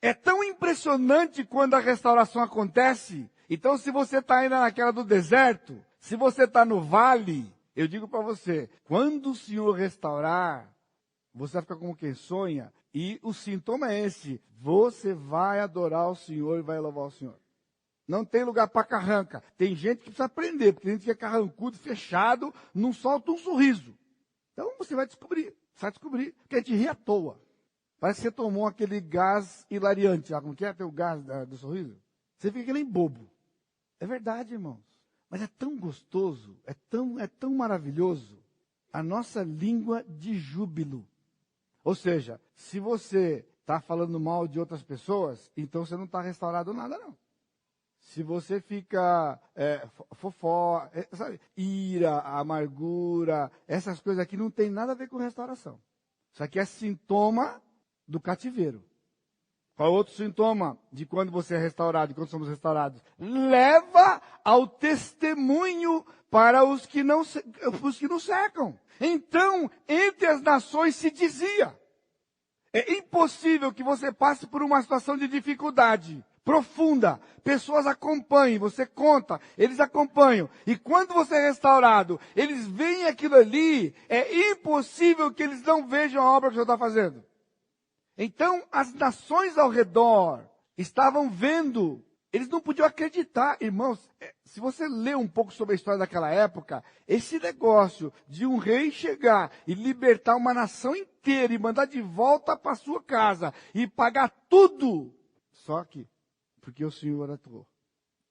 É tão impressionante quando a restauração acontece. Então, se você está ainda naquela do deserto, se você está no vale, eu digo para você, quando o Senhor restaurar, você vai ficar como quem sonha. E o sintoma é esse, você vai adorar o Senhor e vai louvar o Senhor. Não tem lugar para carranca. Tem gente que precisa aprender, porque tem gente que é carrancudo, fechado, não solta um sorriso. Então você vai descobrir, porque a gente ri à toa. Parece que você tomou aquele gás hilariante, sabe como que é? Tem o gás do sorriso. Você fica que nem bobo. É verdade, irmãos. Mas é tão gostoso, é tão maravilhoso. A nossa língua de júbilo. Ou seja, se você está falando mal de outras pessoas, então você não está restaurado nada, não. Se você fica sabe, ira, amargura, essas coisas aqui não tem nada a ver com restauração. Isso aqui é sintoma do cativeiro. Qual outro sintoma de quando você é restaurado, de quando somos restaurados? Leva ao testemunho para os que nos cercam. Então, entre as nações se dizia, é impossível que você passe por uma situação de dificuldade, profunda. Pessoas acompanham, você conta, eles acompanham. E quando você é restaurado, eles veem aquilo ali, é impossível que eles não vejam a obra que o Senhor está fazendo. Então, as nações ao redor estavam vendo. Eles não podiam acreditar, irmãos. Se você ler um pouco sobre a história daquela época, esse negócio de um rei chegar e libertar uma nação inteira e mandar de volta para sua casa e pagar tudo. Só que, porque o Senhor atuou.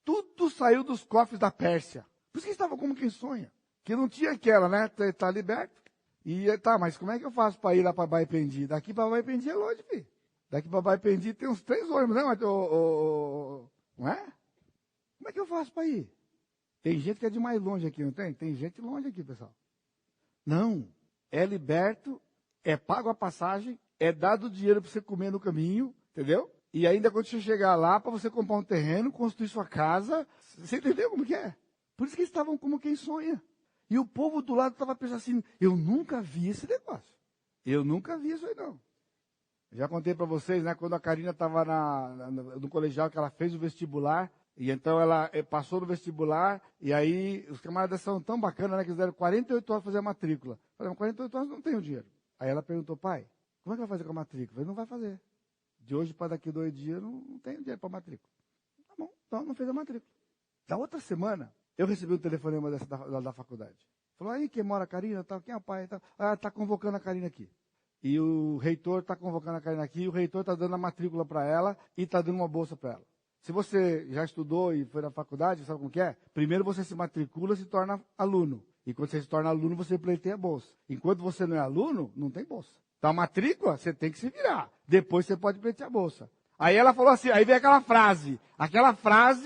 Tudo saiu dos cofres da Pérsia. Por isso que estava como quem sonha. Que não tinha aquela, né? Tá liberto. E tá, mas como é que eu faço para ir lá para Baipendi? Daqui para Baipendi é longe, filho. Daqui para Baipendi tem uns 3 ônibus, né? Mas, não é? Como é que eu faço para ir? Tem gente que é de mais longe aqui, não tem? Tem gente longe aqui, pessoal. Não. É liberto, é pago a passagem, é dado dinheiro para você comer no caminho, entendeu? E ainda quando você chegar lá, para você comprar um terreno, construir sua casa, você entendeu como que é? Por isso que eles estavam como quem sonha. E o povo do lado estava pensando assim, eu nunca vi esse negócio. Eu nunca vi isso aí não. Já contei para vocês, né, quando a Karina estava no colegial, que ela fez o vestibular, e então ela passou no vestibular, e aí os camaradas são tão bacanas, né, que eles deram 48 horas para fazer a matrícula. Eu falei, 48 horas não tenho dinheiro. Aí ela perguntou, pai, como é que vai fazer com a matrícula? Eu falei, não vai fazer. De hoje para daqui 2 dias, não tenho dinheiro para a matrícula. Tá bom, então não fez a matrícula. Da outra semana, eu recebi um telefonema da faculdade. Falou, aí quem mora a Karina, tal, quem é o pai? Tal. Ah, está convocando a Karina aqui. E o reitor está convocando a Karina aqui, e o reitor está dando a matrícula para ela e está dando uma bolsa para ela. Se você já estudou e foi na faculdade, sabe como que é? Primeiro você se matricula e se torna aluno. E quando você se torna aluno, você pleiteia a bolsa. Enquanto você não é aluno, não tem bolsa. Então a matrícula, você tem que se virar. Depois você pode pleitear a bolsa. Aí ela falou assim, aí vem aquela frase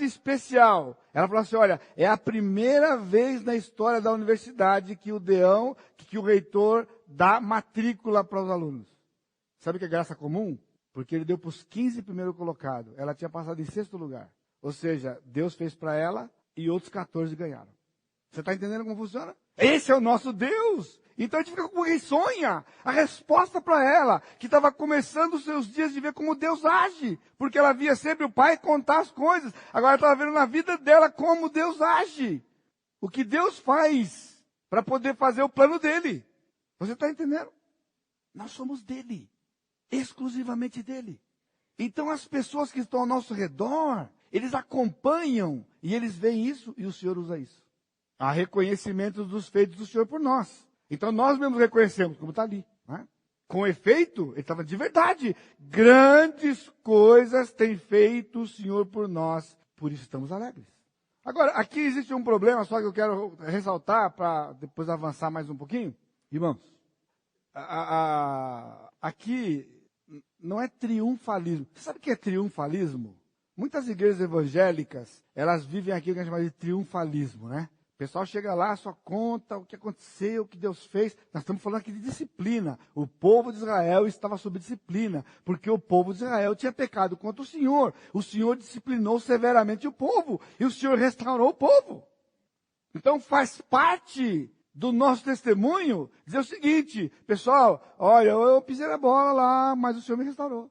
especial. Ela falou assim, olha, é a primeira vez na história da universidade que o deão, que o reitor dá matrícula para os alunos. Sabe o que é graça comum? Porque ele deu para os 15 primeiro colocados. Ela tinha passado em 6º lugar. Ou seja, Deus fez para ela e outros 14 ganharam. Você está entendendo como funciona? Esse é o nosso Deus. Então a gente fica com quem sonha. A resposta para ela, que estava começando os seus dias de ver como Deus age. Porque ela via sempre o pai contar as coisas. Agora estava vendo na vida dela como Deus age. O que Deus faz para poder fazer o plano dele. Você está entendendo? Nós somos dele. Exclusivamente dele. Então as pessoas que estão ao nosso redor, eles acompanham e eles veem isso e o Senhor usa isso. Há reconhecimento dos feitos do Senhor por nós. Então nós mesmos reconhecemos, como está ali. Né? Com efeito, ele estava de verdade. Grandes coisas tem feito o Senhor por nós, por isso estamos alegres. Agora, aqui existe um problema só que eu quero ressaltar para depois avançar mais um pouquinho. Irmãos, aqui não é triunfalismo. Você sabe o que é triunfalismo? Muitas igrejas evangélicas, elas vivem aqui o que a gente chama de triunfalismo, né? O pessoal chega lá, só conta o que aconteceu, o que Deus fez. Nós estamos falando aqui de disciplina. O povo de Israel estava sob disciplina, porque o povo de Israel tinha pecado contra o Senhor. O Senhor disciplinou severamente o povo, e o Senhor restaurou o povo. Então faz parte do nosso testemunho dizer o seguinte, pessoal, olha, eu pisei na bola lá, mas o Senhor me restaurou.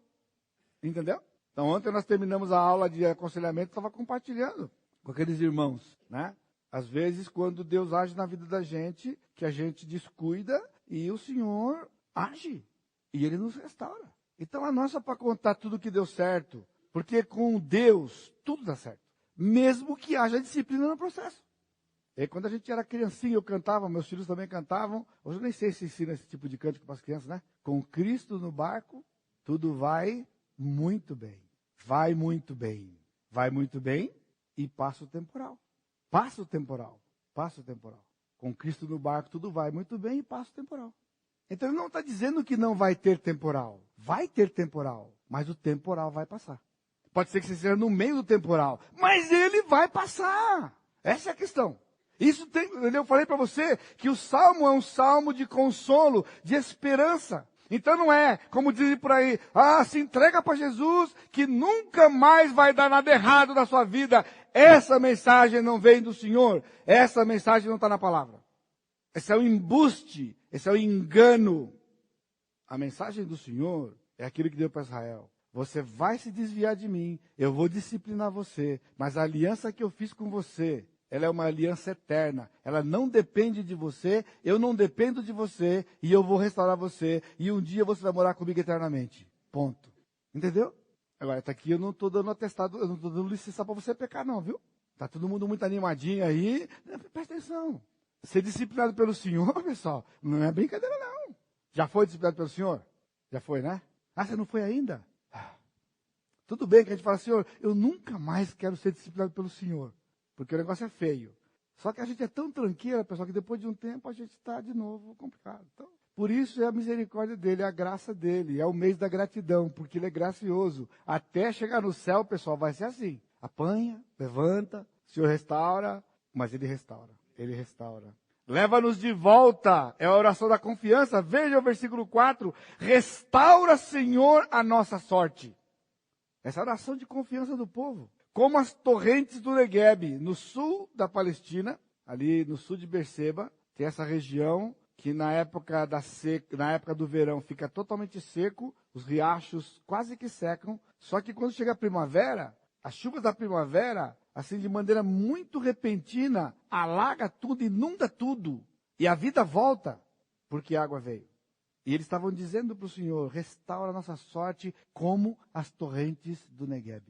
Entendeu? Então ontem nós terminamos a aula de aconselhamento, estava compartilhando com aqueles irmãos, né? Às vezes, quando Deus age na vida da gente, que a gente descuida e o Senhor age. E Ele nos restaura. Então, a nossa para contar tudo que deu certo. Porque com Deus, tudo dá certo. Mesmo que haja disciplina no processo. E quando a gente era criancinha, eu cantava, meus filhos também cantavam. Hoje eu nem sei se ensina esse tipo de cântico para as crianças, né? Com Cristo no barco, tudo vai muito bem. Vai muito bem. Vai muito bem e passa o temporal. Passa o temporal, passa o temporal. Com Cristo no barco tudo vai muito bem e passa o temporal. Então ele não está dizendo que não vai ter temporal. Vai ter temporal, mas o temporal vai passar. Pode ser que você esteja no meio do temporal, mas ele vai passar. Essa é a questão. Eu falei para você que o salmo é um salmo de consolo, de esperança. Então não é, como dizem por aí, se entrega para Jesus, que nunca mais vai dar nada errado na sua vida. Essa mensagem não vem do Senhor. Essa mensagem não está na palavra. Esse é o embuste, esse é o engano. A mensagem do Senhor é aquilo que deu para Israel. Você vai se desviar de mim, eu vou disciplinar você, mas a aliança que eu fiz com você, ela é uma aliança eterna. Ela não depende de você, eu não dependo de você, e eu vou restaurar você, e um dia você vai morar comigo eternamente. Ponto. Entendeu? Agora, está aqui, eu não estou dando atestado, eu não estou dando licença para você pecar não, viu? Está todo mundo muito animadinho aí. Presta atenção. Ser disciplinado pelo Senhor, pessoal, não é brincadeira não. Já foi disciplinado pelo Senhor? Já foi, né? Ah, você não foi ainda? Tudo bem que a gente fala, Senhor, eu nunca mais quero ser disciplinado pelo Senhor. Porque o negócio é feio. Só que a gente é tão tranqueira, pessoal, que depois de um tempo a gente está de novo complicado. Então, por isso é a misericórdia dele, é a graça dele, é o mês da gratidão, porque ele é gracioso. Até chegar no céu, pessoal, vai ser assim. Apanha, levanta, o Senhor restaura, mas ele restaura. Ele restaura. Leva-nos de volta, é a oração da confiança. Veja o versículo 4. Restaura, Senhor, a nossa sorte. Essa é a oração de confiança do povo. Como as torrentes do Negueb, no sul da Palestina, ali no sul de Berseba, tem essa região que na época do verão fica totalmente seco, os riachos quase que secam, só que quando chega a primavera, as chuvas da primavera, assim de maneira muito repentina, alaga tudo, inunda tudo, e a vida volta, porque a água veio. E eles estavam dizendo para o Senhor, restaura a nossa sorte como as torrentes do Negueb.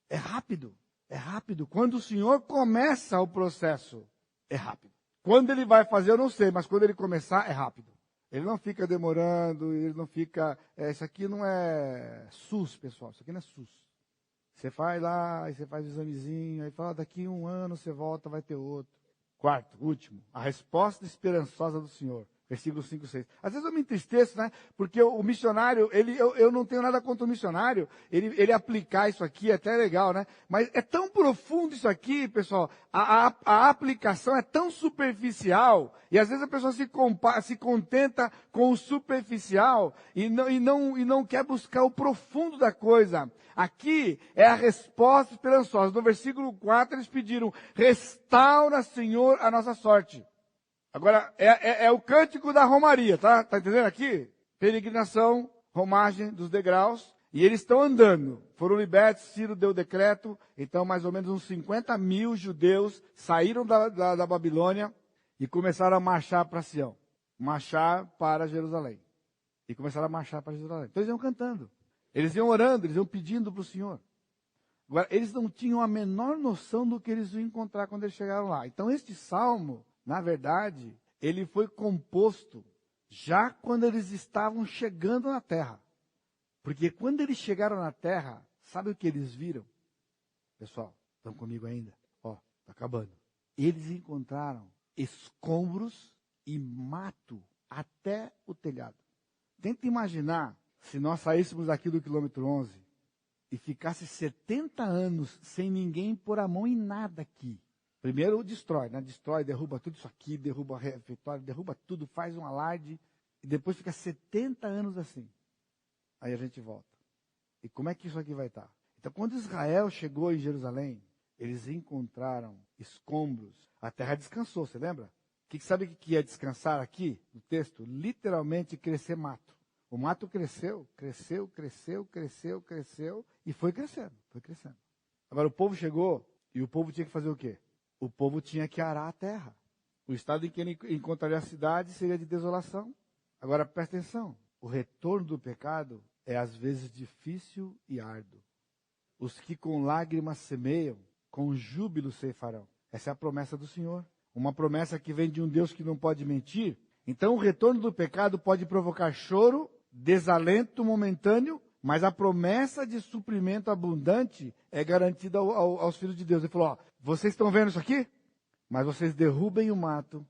É rápido, é rápido. Quando o Senhor começa o processo, é rápido. Quando ele vai fazer, eu não sei, mas quando ele começar, é rápido. Ele não fica demorando, ele não fica... isso aqui não é SUS, pessoal, isso aqui não é SUS. Você vai lá, e você faz o examezinho, aí fala, daqui 1 ano você volta, vai ter outro. Quarto, último, a resposta esperançosa do Senhor. Versículo 5, 6. Às vezes eu me entristeço, né? Porque o missionário, eu não tenho nada contra o missionário. Ele aplicar isso aqui é até legal, né? Mas é tão profundo isso aqui, pessoal. A aplicação é tão superficial. E às vezes a pessoa se contenta com o superficial e não quer buscar o profundo da coisa. Aqui é a resposta esperançosa. No versículo 4 eles pediram, restaura, Senhor, a nossa sorte. Agora, é o cântico da romaria, tá? Tá entendendo aqui? Peregrinação, romagem dos degraus. E eles estão andando. Foram libertos, Ciro deu decreto. Então, mais ou menos uns 50 mil judeus saíram da Babilônia e começaram a marchar para Sião. Marchar para Jerusalém. E começaram a marchar para Jerusalém. Então, eles iam cantando. Eles iam orando, eles iam pedindo para o Senhor. Agora, eles não tinham a menor noção do que eles iam encontrar quando eles chegaram lá. Então, este salmo... Na verdade, ele foi composto já quando eles estavam chegando na terra. Porque quando eles chegaram na terra, sabe o que eles viram? Pessoal, estão comigo ainda? Ó, está acabando. Eles encontraram escombros e mato até o telhado. Tenta imaginar se nós saíssemos aqui do quilômetro 11 e ficasse 70 anos sem ninguém pôr a mão em nada aqui. Primeiro destrói, né? Destrói, derruba tudo isso aqui, derruba o refeitório, derruba tudo, faz um alarde. E depois fica 70 anos assim. Aí a gente volta. E como é que isso aqui vai estar? Então, quando Israel chegou em Jerusalém, eles encontraram escombros. A terra descansou, você lembra? Sabe o que é descansar aqui, no texto? Literalmente crescer mato. O mato cresceu, cresceu, cresceu, cresceu, cresceu, e foi crescendo, foi crescendo. Agora, o povo chegou, e o povo tinha que fazer o quê? O povo tinha que arar a terra. O estado em que ele encontraria a cidade seria de desolação. Agora, presta atenção. O retorno do pecado é às vezes difícil e árduo. Os que com lágrimas semeiam, com júbilo ceifarão. Essa é a promessa do Senhor. Uma promessa que vem de um Deus que não pode mentir. Então, o retorno do pecado pode provocar choro, desalento momentâneo, mas a promessa de suprimento abundante é garantida aos filhos de Deus. Ele falou, ó, vocês estão vendo isso aqui? Mas vocês derrubem o mato,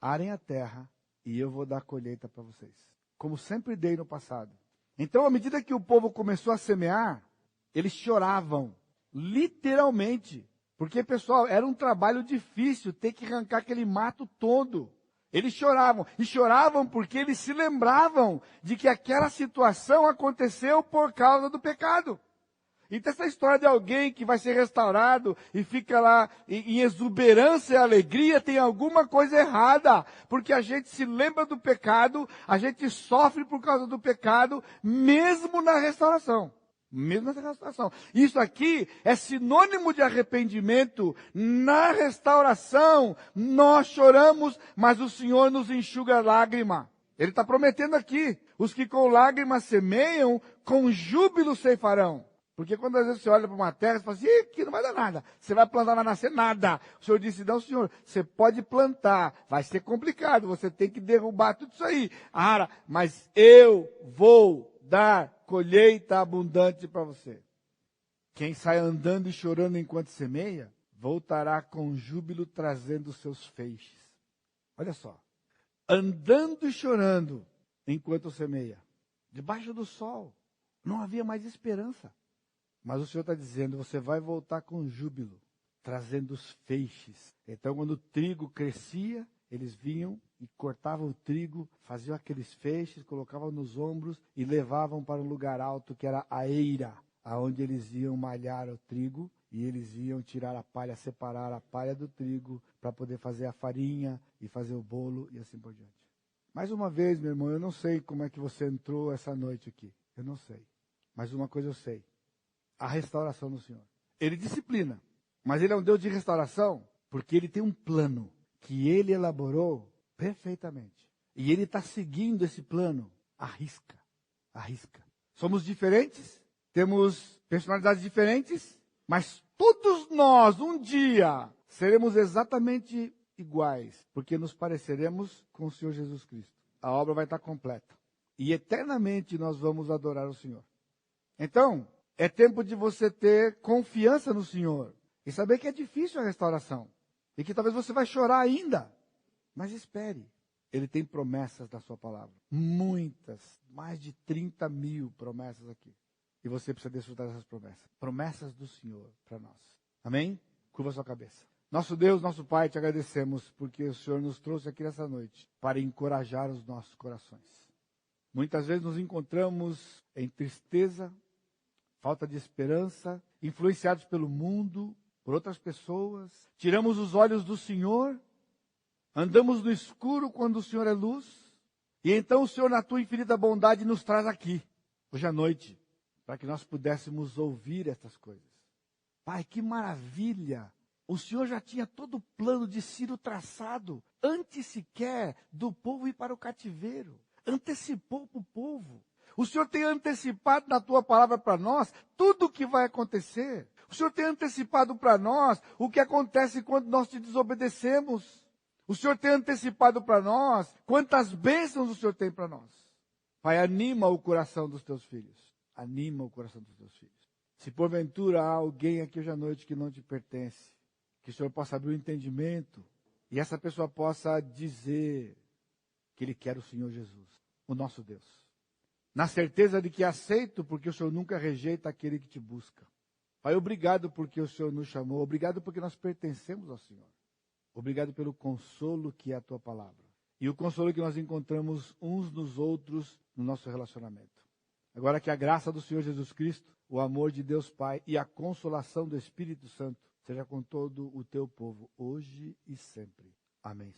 arem a terra, e eu vou dar colheita para vocês. Como sempre dei no passado. Então, à medida que o povo começou a semear, eles choravam, literalmente. Porque, pessoal, era um trabalho difícil ter que arrancar aquele mato todo. Eles choravam, e choravam porque eles se lembravam de que aquela situação aconteceu por causa do pecado. Então essa história de alguém que vai ser restaurado e fica lá em exuberância e alegria, tem alguma coisa errada. Porque a gente se lembra do pecado, a gente sofre por causa do pecado, mesmo na restauração. Mesmo nessa restauração. Isso aqui é sinônimo de arrependimento. Na restauração, nós choramos, mas o Senhor nos enxuga a lágrima. Ele está prometendo aqui, os que com lágrimas semeiam, com júbilo ceifarão. Porque quando às vezes você olha para uma terra e fala assim, aqui não vai dar nada, você vai plantar, não vai nascer nada. O Senhor disse, não Senhor, você pode plantar, vai ser complicado, você tem que derrubar tudo isso aí. Mas eu vou dar colheita abundante para você. Quem sai andando e chorando enquanto semeia, voltará com júbilo trazendo seus feixes. Olha só, andando e chorando enquanto semeia, debaixo do sol, não havia mais esperança. Mas o Senhor está dizendo, você vai voltar com júbilo, trazendo os feixes. Então, quando o trigo crescia, eles vinham e cortavam o trigo, faziam aqueles feixes, colocavam nos ombros e levavam para um lugar alto, que era a eira, aonde eles iam malhar o trigo, e eles iam tirar a palha, separar a palha do trigo, para poder fazer a farinha e fazer o bolo e assim por diante. Mais uma vez, meu irmão, eu não sei como é que você entrou essa noite aqui. Eu não sei. Mas uma coisa eu sei. A restauração do Senhor. Ele disciplina, mas ele é um Deus de restauração, porque ele tem um plano que ele elaborou perfeitamente. E ele está seguindo esse plano à risca. À risca. Somos diferentes, temos personalidades diferentes, mas todos nós, um dia, seremos exatamente iguais, porque nos pareceremos com o Senhor Jesus Cristo. A obra vai estar completa. E eternamente nós vamos adorar o Senhor. Então, é tempo de você ter confiança no Senhor. E saber que é difícil a restauração. E que talvez você vai chorar ainda. Mas espere. Ele tem promessas da sua palavra. Muitas. Mais de 30.000 promessas aqui. E você precisa desfrutar dessas promessas. Promessas do Senhor para nós. Amém? Curva a sua cabeça. Nosso Deus, nosso Pai, te agradecemos porque o Senhor nos trouxe aqui nessa noite para encorajar os nossos corações. Muitas vezes nos encontramos em tristeza, falta de esperança, influenciados pelo mundo, por outras pessoas. Tiramos os olhos do Senhor, andamos no escuro quando o Senhor é luz. E então o Senhor, na tua infinita bondade, nos traz aqui, hoje à noite, para que nós pudéssemos ouvir essas coisas. Pai, que maravilha! O Senhor já tinha todo o plano de Ciro traçado, antes sequer do povo ir para o cativeiro. Antecipou para o povo. O Senhor tem antecipado na tua palavra para nós tudo o que vai acontecer. O Senhor tem antecipado para nós o que acontece quando nós te desobedecemos. O Senhor tem antecipado para nós quantas bênçãos o Senhor tem para nós. Pai, anima o coração dos teus filhos. Anima o coração dos teus filhos. Se porventura há alguém aqui hoje à noite que não te pertence, que o Senhor possa abrir o entendimento e essa pessoa possa dizer que ele quer o Senhor Jesus, o nosso Deus. Na certeza de que é aceito, porque o Senhor nunca rejeita aquele que te busca. Pai, obrigado porque o Senhor nos chamou. Obrigado porque nós pertencemos ao Senhor. Obrigado pelo consolo que é a tua palavra. E o consolo que nós encontramos uns nos outros no nosso relacionamento. Agora que a graça do Senhor Jesus Cristo, o amor de Deus Pai e a consolação do Espírito Santo seja com todo o teu povo, hoje e sempre. Amém.